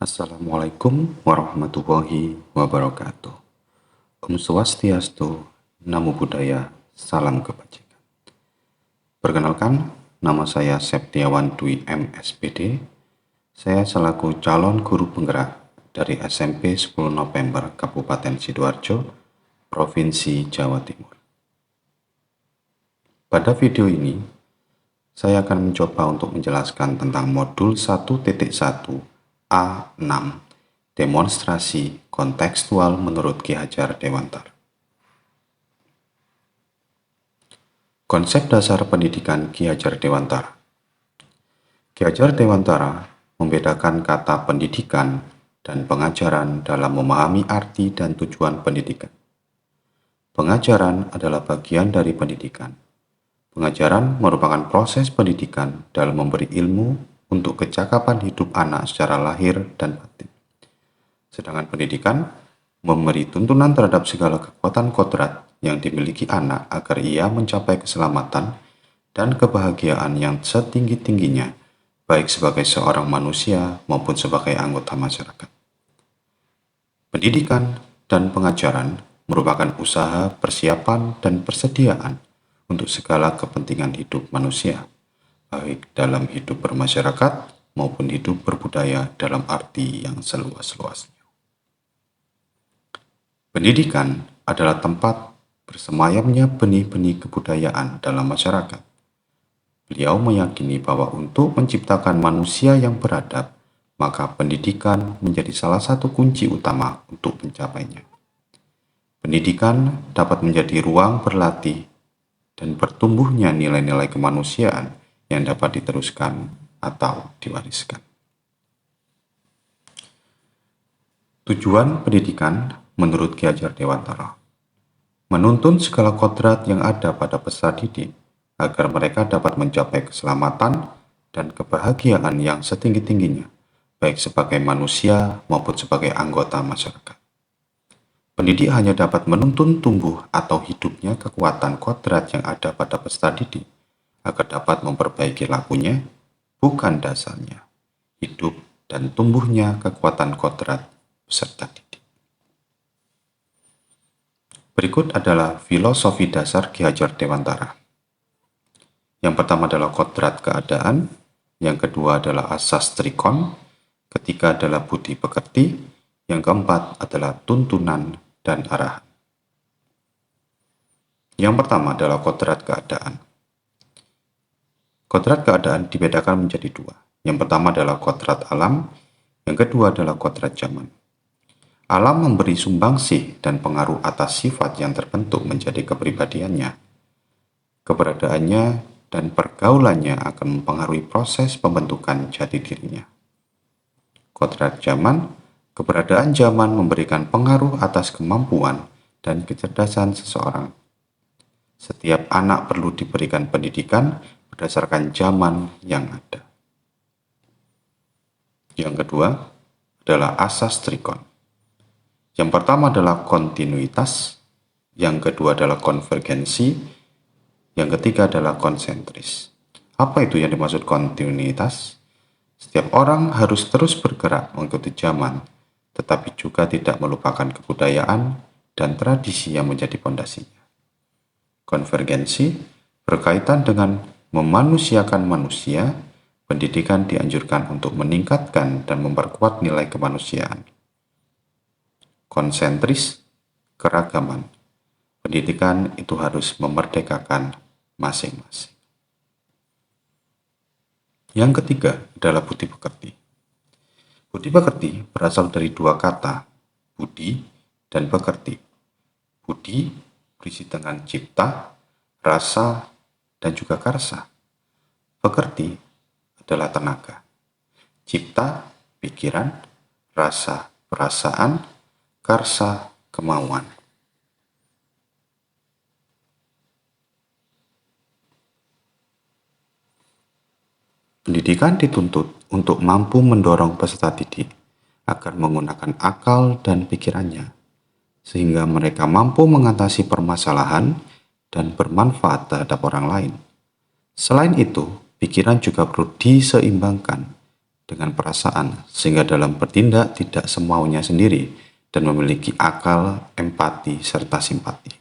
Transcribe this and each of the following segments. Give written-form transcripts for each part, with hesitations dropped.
Assalamualaikum warahmatullahi wabarakatuh. Om Swastiastu, Namo Buddhaya, Salam Kebajikan. Perkenalkan, nama saya Septiawan Dwi MSPD. Saya selaku calon guru penggerak dari SMP 10 November Kabupaten Sidoarjo, Provinsi Jawa Timur. Pada video ini, saya akan mencoba untuk menjelaskan tentang modul 1.1 A6, demonstrasi kontekstual menurut Ki Hajar Dewantara. Konsep dasar pendidikan Ki Hajar Dewantara. Ki Hajar Dewantara membedakan kata pendidikan dan pengajaran dalam memahami arti dan tujuan pendidikan. Pengajaran adalah bagian dari pendidikan. Pengajaran merupakan proses pendidikan dalam memberi ilmu untuk kecakapan hidup anak secara lahir dan batin. Sedangkan pendidikan memberi tuntunan terhadap segala kekuatan kodrat yang dimiliki anak agar ia mencapai keselamatan dan kebahagiaan yang setinggi-tingginya, baik sebagai seorang manusia maupun sebagai anggota masyarakat. Pendidikan dan pengajaran merupakan usaha, persiapan, dan persediaan untuk segala kepentingan hidup manusia, baik dalam hidup bermasyarakat maupun hidup berbudaya dalam arti yang seluas-luasnya. Pendidikan adalah tempat bersemayamnya benih-benih kebudayaan dalam masyarakat. Beliau meyakini bahwa untuk menciptakan manusia yang beradab, maka pendidikan menjadi salah satu kunci utama untuk mencapainya. Pendidikan dapat menjadi ruang berlatih dan bertumbuhnya nilai-nilai kemanusiaan yang dapat diteruskan atau diwariskan. Tujuan pendidikan menurut Ki Hajar Dewantara: menuntun segala kodrat yang ada pada peserta didik agar mereka dapat mencapai keselamatan dan kebahagiaan yang setinggi-tingginya, baik sebagai manusia maupun sebagai anggota masyarakat. Pendidik hanya dapat menuntun tumbuh atau hidupnya kekuatan kodrat yang ada pada peserta didik agar dapat memperbaiki lakunya, bukan dasarnya, hidup dan tumbuhnya kekuatan kodrat peserta didik. Berikut adalah filosofi dasar Ki Hajar Dewantara. Yang pertama adalah kodrat keadaan, yang kedua adalah asas trikon, ketiga adalah budi pekerti, yang keempat adalah tuntunan dan arahan. Yang pertama adalah kodrat keadaan. Kodrat keadaan dibedakan menjadi dua. Yang pertama adalah kodrat alam, yang kedua adalah kodrat zaman. Alam memberi sumbangsih dan pengaruh atas sifat yang terbentuk menjadi kepribadiannya. Keberadaannya dan pergaulannya akan mempengaruhi proses pembentukan jati dirinya. Kodrat zaman, keberadaan zaman memberikan pengaruh atas kemampuan dan kecerdasan seseorang. Setiap anak perlu diberikan pendidikan berdasarkan zaman yang ada. Yang kedua adalah asas trikon. Yang pertama adalah kontinuitas, yang kedua adalah konvergensi, yang ketiga adalah konsentris. Apa itu yang dimaksud kontinuitas? Setiap orang harus terus bergerak mengikuti zaman, tetapi juga tidak melupakan kebudayaan dan tradisi yang menjadi pondasinya. Konvergensi berkaitan dengan memanusiakan manusia. Pendidikan dianjurkan untuk meningkatkan dan memperkuat nilai kemanusiaan. Konsentris, keragaman. Pendidikan itu harus memerdekakan masing-masing. Yang ketiga adalah budi pekerti. Budi pekerti berasal dari dua kata, budi dan pekerti. Budi berisi dengan cipta, rasa, dan juga karsa. Pekerti adalah tenaga. Cipta, pikiran, rasa, perasaan, karsa, kemauan. Pendidikan dituntut untuk mampu mendorong peserta didik agar menggunakan akal dan pikirannya, sehingga mereka mampu mengatasi permasalahan dan bermanfaat terhadap orang lain. Selain itu, pikiran juga perlu diseimbangkan dengan perasaan, sehingga dalam bertindak tidak semaunya sendiri dan memiliki akal, empati, serta simpati.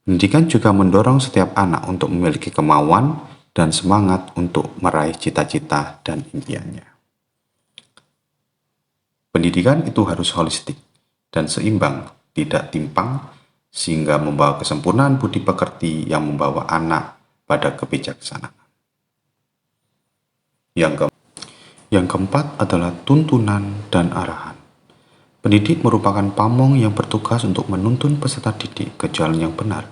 Pendidikan juga mendorong setiap anak untuk memiliki kemauan dan semangat untuk meraih cita-cita dan impiannya. Pendidikan itu harus holistik dan seimbang, tidak timpang, sehingga membawa kesempurnaan budi pekerti yang membawa anak pada kebijaksanaan. Yang keempat adalah tuntunan dan arahan. Pendidik merupakan pamong yang bertugas untuk menuntun peserta didik ke jalan yang benar.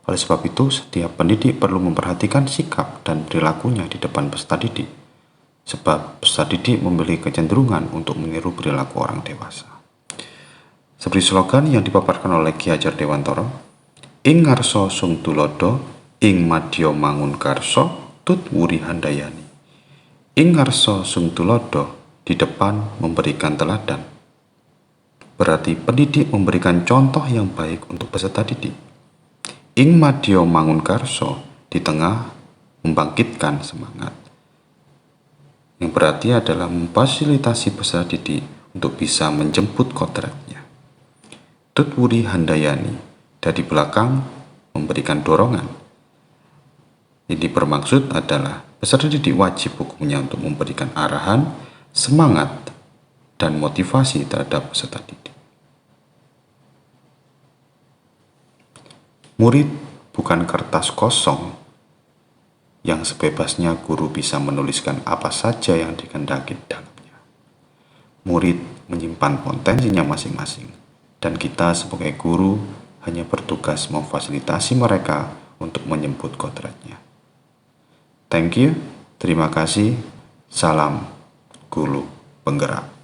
Oleh sebab itu, setiap pendidik perlu memperhatikan sikap dan perilakunya di depan peserta didik, sebab peserta didik memiliki kecenderungan untuk meniru perilaku orang dewasa. Seperti slogan yang dipaparkan oleh Ki Hajar Dewantara, ing ngarsa sung tulodo, ing madya mangun karsa, tut wuri handayani. Ing ngarsa sung tulodo, di depan memberikan teladan. Berarti pendidik memberikan contoh yang baik untuk peserta didik. Ing madya mangun karsa, di tengah membangkitkan semangat. Yang berarti adalah memfasilitasi peserta didik untuk bisa menjemput kodratnya. Tut wuri handayani, dari belakang memberikan dorongan. Ini bermaksud adalah peserta didik wajib hukumnya untuk memberikan arahan, semangat, dan motivasi terhadap peserta didik. Murid bukan kertas kosong yang sebebasnya guru bisa menuliskan apa saja yang dikehendaki di dalamnya. Murid menyimpan potensinya masing-masing, dan kita sebagai guru hanya bertugas memfasilitasi mereka untuk menjemput kodratnya. Thank you, terima kasih, salam guru penggerak.